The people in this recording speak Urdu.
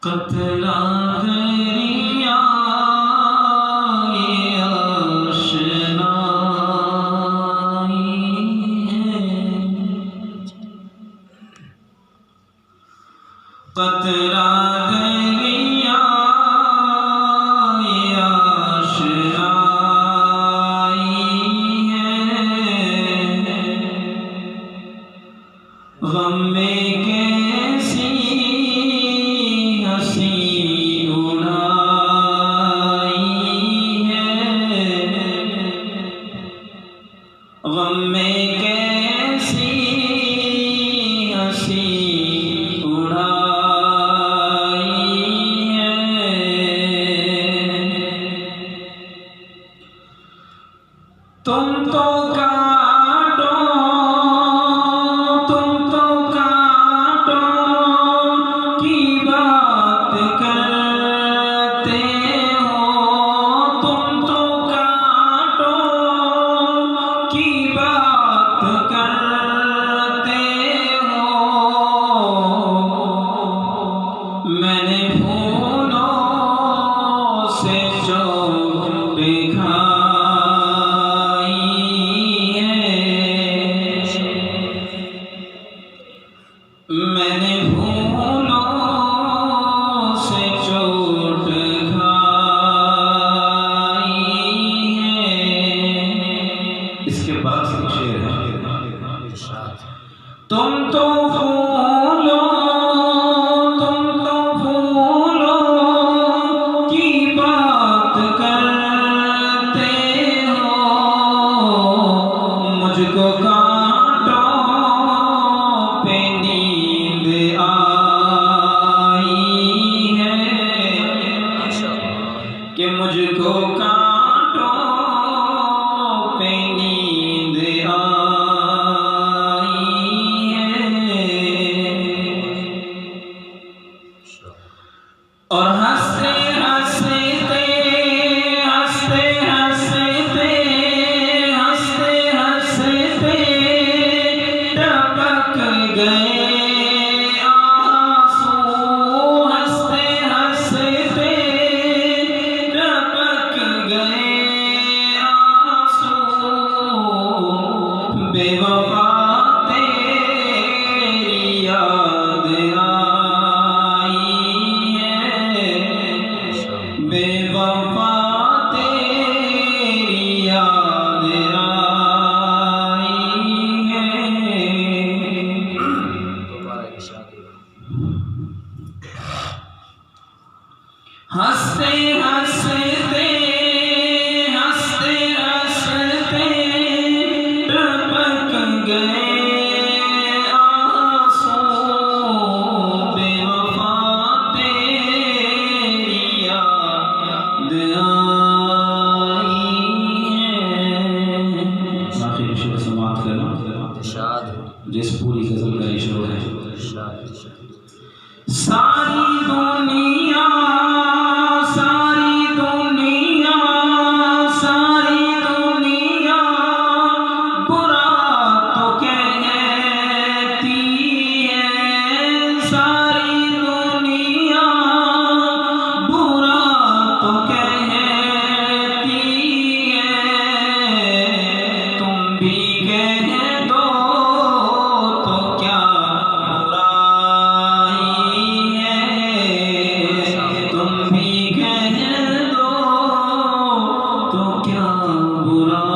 قطرہ دریا قطرہ دریا آشنائی ہے، غم میں کیسی ہنسی اڑائی ہے، غم میں کیسی ہنسی تم تو کانٹوں کی بات کرتے ہو، تم تو کانٹوں کی بات کرتے ہو، میں نے پھولوں سے چوٹ کھائی میں نے پھولوں سے چوٹ کھائی ہے۔ اس کے بعد سے شعر ہے، تم تو پھولوں کی بات کرتے ہو، مجھ کو کہ مجھ کو کانٹوں پہ نیند آئی ہے، اور ہنستے ہنستے ٹپک گئے بے وفا تیری یاد آئی ہے، بے وفا تیری یاد آئی ہے، ہنستے ہنستے سماعت کرنا جس پوری غزل کا یہ شعر ہے، ساری دنیا برا تو کہتی ہے، ساری دنیا برا تو کہتی ہے، تم بھی کہہ دو تو کیا برائی ہے، تم بھی کہہ دو تو کیا برائی